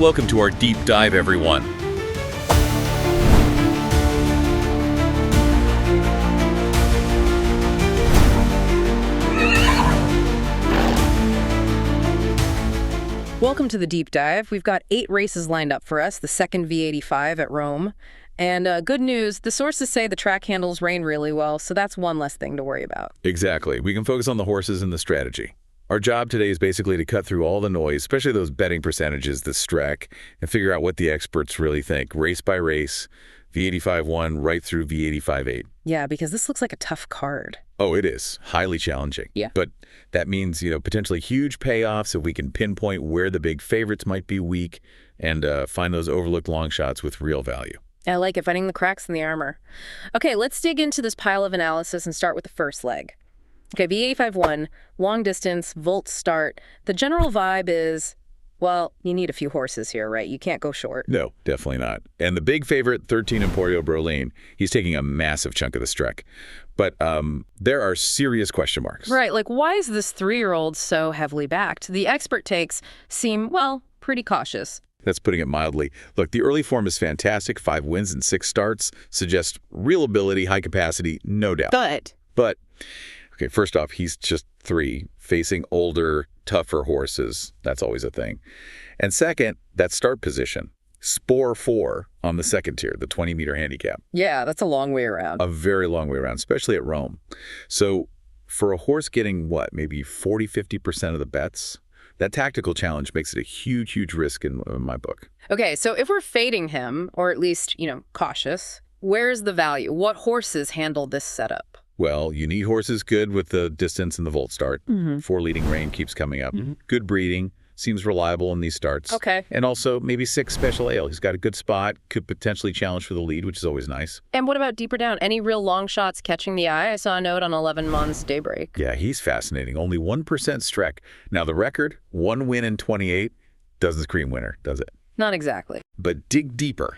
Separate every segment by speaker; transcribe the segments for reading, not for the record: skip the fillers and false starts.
Speaker 1: Welcome to our deep dive, everyone.
Speaker 2: Welcome to the deep dive. We've got 8 races lined up for us, the second V85 at Rome. And good news, the sources say the track handles rain really well, so that's one less thing to worry about.
Speaker 1: Exactly. We can focus on the horses and the strategy. Our job today is basically to cut through all the noise, especially those betting percentages that Streck, and figure out what the experts really think, race by race, V85-1 right through V85-8.
Speaker 2: Yeah, because this looks like a tough card.
Speaker 1: Oh, it is. Highly challenging.
Speaker 2: Yeah.
Speaker 1: But that means, potentially huge payoffs if we can pinpoint where the big favorites might be weak and find those overlooked long shots with real value.
Speaker 2: I like it, finding the cracks in the armor. Okay, let's dig into this pile of analysis and start with the first leg. Okay, V85-1, long distance, volt start. The general vibe is, well, you need a few horses here, right? You can't go short.
Speaker 1: No, definitely not. And the big favorite, 13 Emporio Brolin, he's taking a massive chunk of the Streck. But there are serious question marks.
Speaker 2: Right, like why is this 3-year-old so heavily backed? The expert takes seem, well, pretty cautious.
Speaker 1: That's putting it mildly. Look, the early form is fantastic. 5 wins and 6 starts suggests real ability, high capacity, no doubt. But, okay, first off, he's just 3, facing older, tougher horses. That's always a thing. And second, that start position. Spore 4 on the second tier, the 20-meter handicap.
Speaker 2: Yeah, that's a long way around.
Speaker 1: A very long way around, especially at Rome. So for a horse getting, what, maybe 40, 50% of the bets, that tactical challenge makes it a huge, huge risk in my book.
Speaker 2: Okay, so if we're fading him, or at least, cautious, where's the value? What horses handle this setup?
Speaker 1: Well, you need horses good with the distance and the volt start. 4 leading rein keeps coming up. Good breeding. Seems reliable in these starts.
Speaker 2: Okay.
Speaker 1: And also maybe 6 special ale. He's got a good spot, could potentially challenge for the lead, which is always nice.
Speaker 2: And what about deeper down? Any real long shots catching the eye? I saw a note on 11 Mon's Daybreak.
Speaker 1: Yeah, he's fascinating. Only 1% Streck. Now the record, 1 win in 28, doesn't scream winner, does it?
Speaker 2: Not exactly.
Speaker 1: But dig deeper.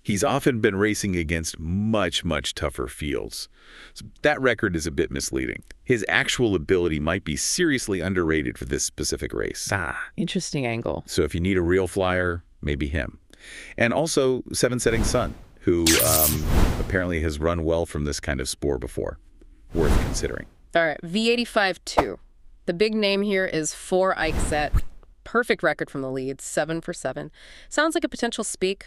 Speaker 1: He's often been racing against much, much tougher fields. So that record is a bit misleading. His actual ability might be seriously underrated for this specific race.
Speaker 2: Interesting angle.
Speaker 1: So if you need a real flyer, maybe him. And also 7 Setting Sun, who apparently has run well from this kind of spore before. Worth considering.
Speaker 2: All right, V85-2. The big name here is 4 Eichset. Perfect record from the lead, 7 for 7. Sounds like a potential speak,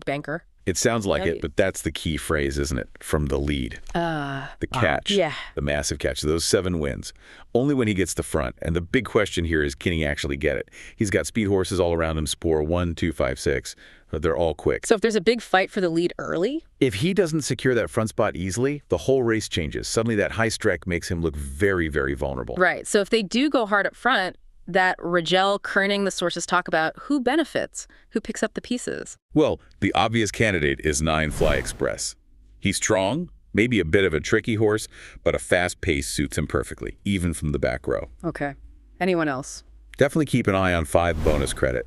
Speaker 2: banker.
Speaker 1: It sounds like it, but that's the key phrase, isn't it? From the lead. The catch.
Speaker 2: Yeah.
Speaker 1: The massive catch. Those 7 wins. Only when he gets the front. And the big question here is, can he actually get it? He's got speed horses all around him, spore 1, 2, 5, 6. They're all quick.
Speaker 2: So if there's a big fight for the lead early?
Speaker 1: If he doesn't secure that front spot easily, the whole race changes. Suddenly that high Streck makes him look very, very vulnerable.
Speaker 2: Right. So if they do go hard up front, that Rigel kerning the sources talk about, who benefits? Who picks up the pieces?
Speaker 1: Well, the obvious candidate is 9 Fly Express. He's strong, maybe a bit of a tricky horse, but a fast pace suits him perfectly, even from the back row.
Speaker 2: Okay. Anyone else?
Speaker 1: Definitely keep an eye on 5 Bonus Credit.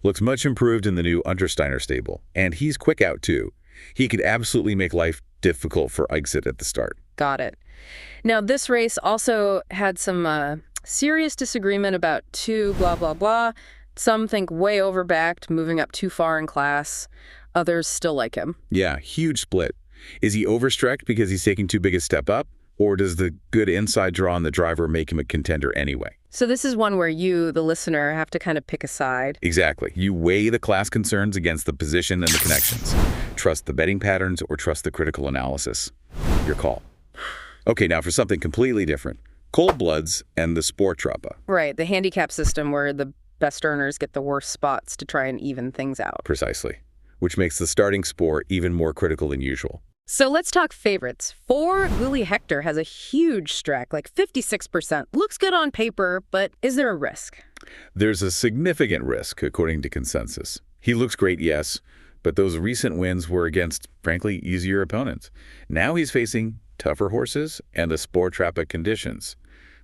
Speaker 1: Looks much improved in the new Untersteiner stable, and he's quick out too. He could absolutely make life difficult for Eichset at the start.
Speaker 2: Got it. Now, this race also had some serious disagreement about 2 blah, blah, blah. Some think way overbacked, moving up too far in class. Others still like him.
Speaker 1: Yeah, huge split. Is he overstrecked because he's taking too big a step up? Or does the good inside draw on the driver make him a contender anyway?
Speaker 2: So this is one where you, the listener, have to kind of pick a side.
Speaker 1: Exactly. You weigh the class concerns against the position and the connections. Trust the betting patterns or trust the critical analysis. Your call. Okay, now for something completely different. Cold Bloods and the Sporttrappe.
Speaker 2: Right, the handicap system where the best earners get the worst spots to try and even things out.
Speaker 1: Precisely, which makes the starting spore even more critical than usual.
Speaker 2: So let's talk favorites. 4 Lily Hector has a huge Streck, like 56%. Looks good on paper, but is there a risk?
Speaker 1: There's a significant risk, according to consensus. He looks great, yes, but those recent wins were against, frankly, easier opponents. Now he's facing tougher horses and the Sporttrappe conditions.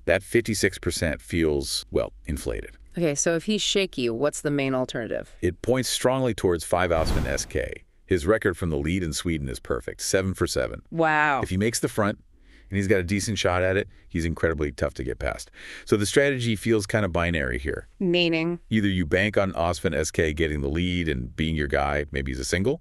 Speaker 1: That 56% feels, well, inflated.
Speaker 2: Okay, so if he's shaky, what's the main alternative?
Speaker 1: It points strongly towards 5 Ausman SK. His record from the lead in Sweden is perfect, 7 for 7.
Speaker 2: Wow.
Speaker 1: If he makes the front and he's got a decent shot at it, he's incredibly tough to get past. So the strategy feels kind of binary here.
Speaker 2: Meaning?
Speaker 1: Either you bank on Osman SK getting the lead and being your guy, maybe he's a single,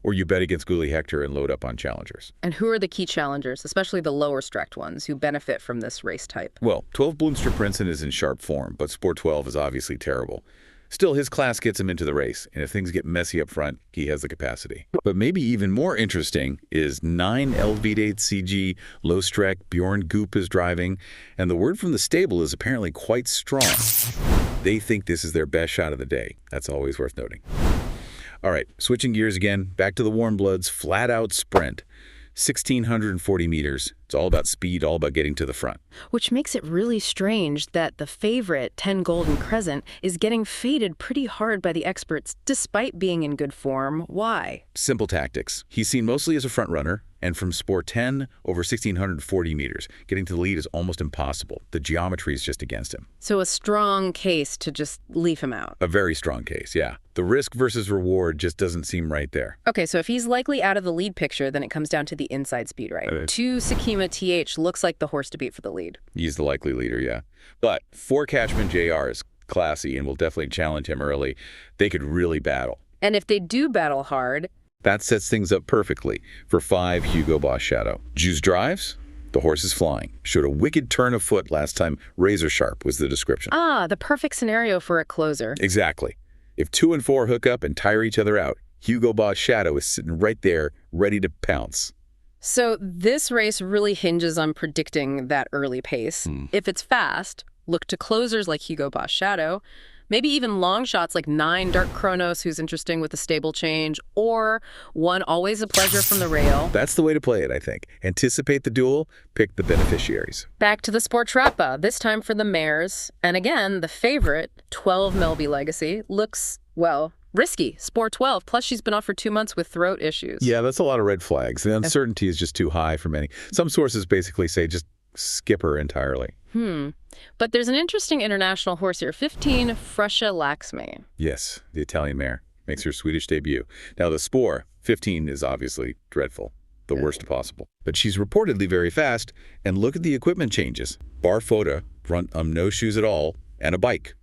Speaker 1: or you bet against Guli Hector and load up on challengers.
Speaker 2: And who are the key challengers, especially the lower strecked ones, who benefit from this race type?
Speaker 1: Well, 12 Bloomster Princeton is in sharp form, but Sport 12 is obviously terrible. Still, his class gets him into the race, and if things get messy up front, he has the capacity. But maybe even more interesting is 9 LV8 CG low-streck Bjorn Goop is driving, and the word from the stable is apparently quite strong. They think this is their best shot of the day. That's always worth noting. All right, switching gears again, back to the Warm Bloods flat-out sprint. 1,640 meters. It's all about speed, all about getting to the front.
Speaker 2: Which makes it really strange that the favorite, 10 Golden Crescent, is getting faded pretty hard by the experts, despite being in good form. Why?
Speaker 1: Simple tactics. He's seen mostly as a front runner, and from Sport 10 over 1,640 meters. Getting to the lead is almost impossible. The geometry is just against him.
Speaker 2: So a strong case to just leave him out.
Speaker 1: A very strong case, yeah. The risk versus reward just doesn't seem right there.
Speaker 2: Okay, so if he's likely out of the lead picture, then it comes down to the inside speed, right? 2 Sakima TH looks like the horse to beat for the lead.
Speaker 1: He's the likely leader, yeah. But 4 Cashman JR is classy and will definitely challenge him early. They could really battle.
Speaker 2: And if they do battle hard,
Speaker 1: that sets things up perfectly for 5 Hugo Boss Shadow. Juice drives, the horse is flying. Showed a wicked turn of foot last time. Razor sharp was the description.
Speaker 2: Ah, the perfect scenario for a closer.
Speaker 1: Exactly. If 2 and 4 hook up and tire each other out, Hugo Boss Shadow is sitting right there, ready to pounce.
Speaker 2: So this race really hinges on predicting that early pace. If it's fast, look to closers like Hugo Boss Shadow, maybe even long shots like 9 Dark Chronos, who's interesting with the stable change, or 1 Always a Pleasure from the rail.
Speaker 1: That's the way to play it, I think. Anticipate the duel, pick the beneficiaries.
Speaker 2: Back to the Sport Trappa, this time for the mares. And again, the favorite, 12 Melby Legacy, looks, well, risky. Sport 12, plus she's been off for 2 months with throat issues.
Speaker 1: Yeah, that's a lot of red flags. The uncertainty is just too high for many. Some sources basically say just skip her entirely.
Speaker 2: But there's an interesting international horse here, 15 Frescia Laxmi.
Speaker 1: Yes, the Italian mare makes her Swedish debut. Now the Spore, 15, is obviously dreadful, the worst possible. But she's reportedly very fast, and look at the equipment changes. Barfota, front no shoes at all, and a bike.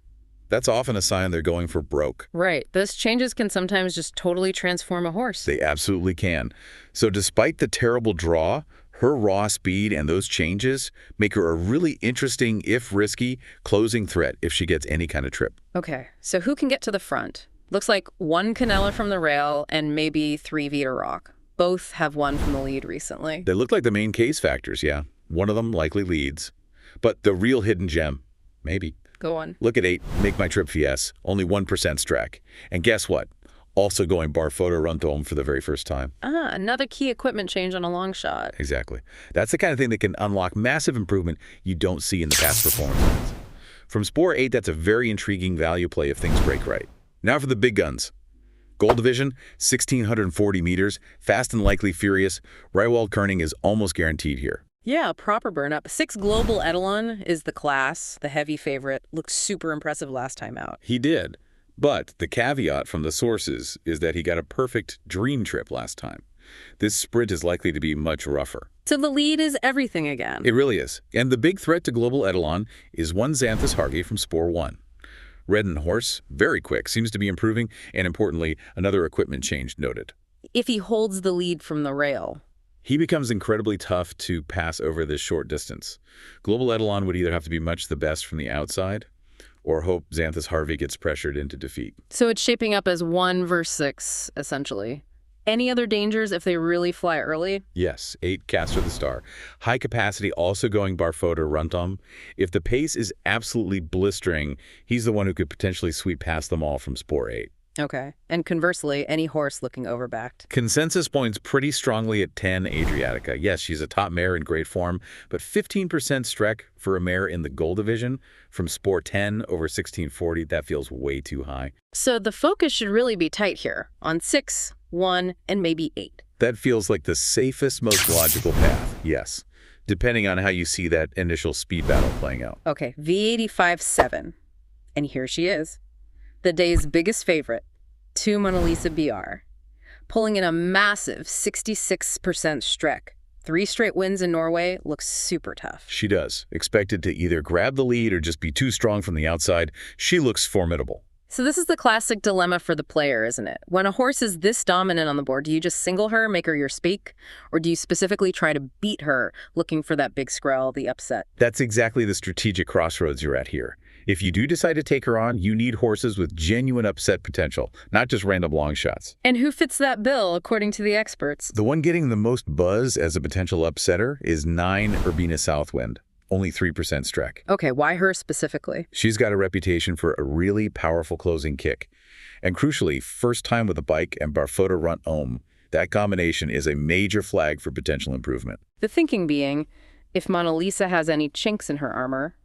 Speaker 1: That's often a sign they're going for broke.
Speaker 2: Right. Those changes can sometimes just totally transform a horse.
Speaker 1: They absolutely can. So despite the terrible draw, her raw speed and those changes make her a really interesting, if risky, closing threat if she gets any kind of trip.
Speaker 2: Okay, so who can get to the front? Looks like 1 Canella from the rail and maybe 3 Vita Rock. Both have won from the lead recently.
Speaker 1: They look like the main case factors, yeah. One of them likely leads. But the real hidden gem, maybe.
Speaker 2: Go on.
Speaker 1: Look at 8, Make My Trip Fies, only 1% Strack. And guess what? Also going Barfota Runtom for the very first time.
Speaker 2: Ah, another key equipment change on a long shot.
Speaker 1: Exactly. That's the kind of thing that can unlock massive improvement you don't see in the past performance lines. From Spore 8, that's a very intriguing value play if things break right. Now for the big guns. Gold Division, 1,640 meters, fast and likely furious. Rywald Koenig is almost guaranteed here.
Speaker 2: Yeah, proper burn-up. 6 Global Edelon is the class, the heavy favorite. Looked super impressive last time out.
Speaker 1: He did. But the caveat from the sources is that he got a perfect dream trip last time. This sprint is likely to be much rougher.
Speaker 2: So the lead is everything again.
Speaker 1: It really is. And the big threat to Global Edelon is 1 Xanthus Hargey from Spore 1. Red and Horse, very quick, seems to be improving, and importantly, another equipment change noted.
Speaker 2: If he holds the lead from the rail,
Speaker 1: he becomes incredibly tough to pass over this short distance. Global Edelon would either have to be much the best from the outside or hope Xanthus Harvey gets pressured into defeat.
Speaker 2: So it's shaping up as 1 versus 6, essentially. Any other dangers if they really fly early?
Speaker 1: Yes, 8 Castor the Star. High capacity also going Barfota Runtom. If the pace is absolutely blistering, he's the one who could potentially sweep past them all from Spore 8.
Speaker 2: Okay. And conversely, any horse looking overbacked?
Speaker 1: Consensus points pretty strongly at 10 Adriatica. Yes, she's a top mare in great form, but 15% Streck for a mare in the Gold Division from Spore 10 over 1,640, that feels way too high.
Speaker 2: So the focus should really be tight here on 6, 1, and maybe 8.
Speaker 1: That feels like the safest, most logical path, yes, depending on how you see that initial speed battle playing out.
Speaker 2: Okay, V85 7. And here she is. The day's biggest favorite, 2 Mona Lisa BR, pulling in a massive 66% Streck, 3 straight wins in Norway, looks super tough.
Speaker 1: She does. Expected to either grab the lead or just be too strong from the outside. She looks formidable.
Speaker 2: So this is the classic dilemma for the player, isn't it? When a horse is this dominant on the board, do you just single her, make her your speak? Or do you specifically try to beat her, looking for that big screll, the upset?
Speaker 1: That's exactly the strategic crossroads you're at here. If you do decide to take her on, you need horses with genuine upset potential, not just random long shots.
Speaker 2: And who fits that bill, according to the experts?
Speaker 1: The one getting the most buzz as a potential upsetter is 9 Urbina Southwind. Only 3% Streck.
Speaker 2: Okay, why her specifically?
Speaker 1: She's got a reputation for a really powerful closing kick. And crucially, first time with a bike and Barfoota Runt Ohm. That combination is a major flag for potential improvement.
Speaker 2: The thinking being, if Mona Lisa has any chinks in her armor,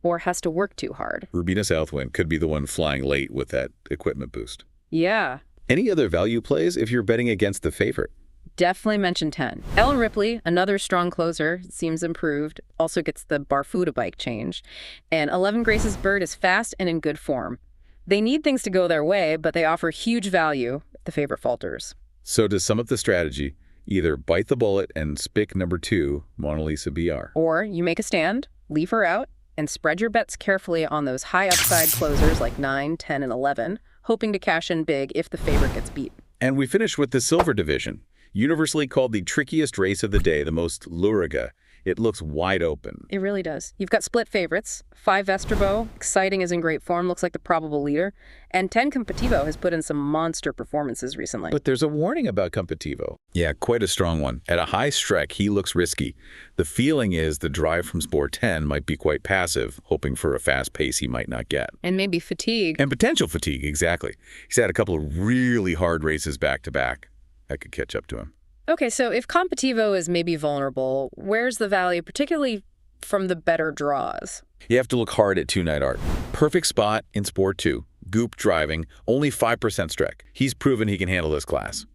Speaker 2: or has to work too hard.
Speaker 1: Urbina Southwind could be the one flying late with that equipment boost.
Speaker 2: Yeah.
Speaker 1: Any other value plays if you're betting against the favorite?
Speaker 2: Definitely mention 10. Ellen Ripley, another strong closer, seems improved, also gets the Barfoota bike change. And 11 Grace's Bird is fast and in good form. They need things to go their way, but they offer huge value if the favorite falters.
Speaker 1: So to sum up the strategy, either bite the bullet and spick number 2, Mona Lisa BR.
Speaker 2: Or you make a stand, leave her out, and spread your bets carefully on those high upside closers like 9, 10, and 11, hoping to cash in big if the favorite gets beat.
Speaker 1: And we finish with the Silver Division. Universally called the trickiest race of the day, the most luriga. It looks wide open.
Speaker 2: It really does. You've got split favorites. 5 Vesterbo, exciting, is in great form, looks like the probable leader. And 10 Competivo has put in some monster performances recently.
Speaker 1: But there's a warning about Competivo. Yeah, quite a strong one. At a high Streck, he looks risky. The feeling is the drive from Sport 10 might be quite passive, hoping for a fast pace he might not get.
Speaker 2: And maybe fatigue.
Speaker 1: And potential fatigue, exactly. He's had a couple of really hard races back-to-back. That could catch up to him.
Speaker 2: Okay, so if Competivo is maybe vulnerable, where's the value, particularly from the better draws?
Speaker 1: You have to look hard at 2 Night Art. Perfect spot in Sport 2. Goop driving, only 5% Streck. He's proven he can handle this class.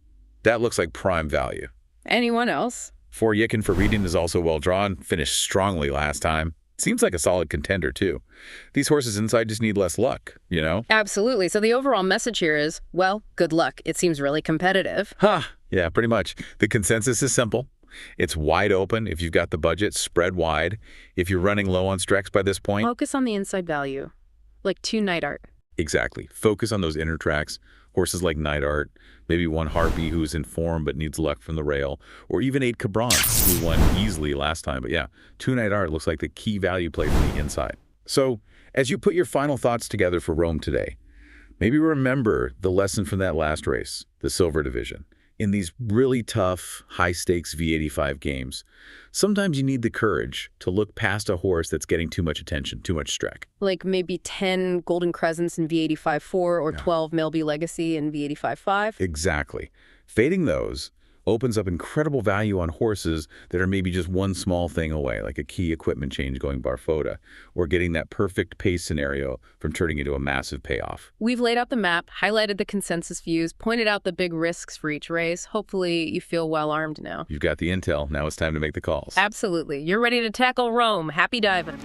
Speaker 1: That looks like prime value.
Speaker 2: Anyone else?
Speaker 1: 4 Yicken for Reading is also well drawn, finished strongly last time. Seems like a solid contender, too. These horses inside just need less luck, you know?
Speaker 2: Absolutely. So the overall message here is, well, good luck. It seems really competitive.
Speaker 1: Yeah, pretty much. The consensus is simple. It's wide open. If you've got the budget, spread wide. If you're running low on Strecks by this point...
Speaker 2: Focus on the inside value, like 2 Night Art.
Speaker 1: Exactly. Focus on those inner tracks. Horses like Night Art, maybe 1 Harpy who's in form but needs luck from the rail, or even 8 Cabron, who won easily last time. But yeah, 2 Night Art looks like the key value play from the inside. So, as you put your final thoughts together for Rome today, maybe remember the lesson from that last race, the Silver Division. In these really tough, high-stakes V85 games, sometimes you need the courage to look past a horse that's getting too much attention, too much Streck.
Speaker 2: Like maybe 10 Golden Crescents in V85-4 or 12 Melby Legacy in V85-5?
Speaker 1: Exactly. Fading those opens up incredible value on horses that are maybe just one small thing away, like a key equipment change going Barfoota, or getting that perfect pace scenario from turning into a massive payoff.
Speaker 2: We've laid out the map, highlighted the consensus views, pointed out the big risks for each race. Hopefully you feel well-armed now.
Speaker 1: You've got the intel. Now it's time to make the calls.
Speaker 2: Absolutely. You're ready to tackle Rome. Happy diving.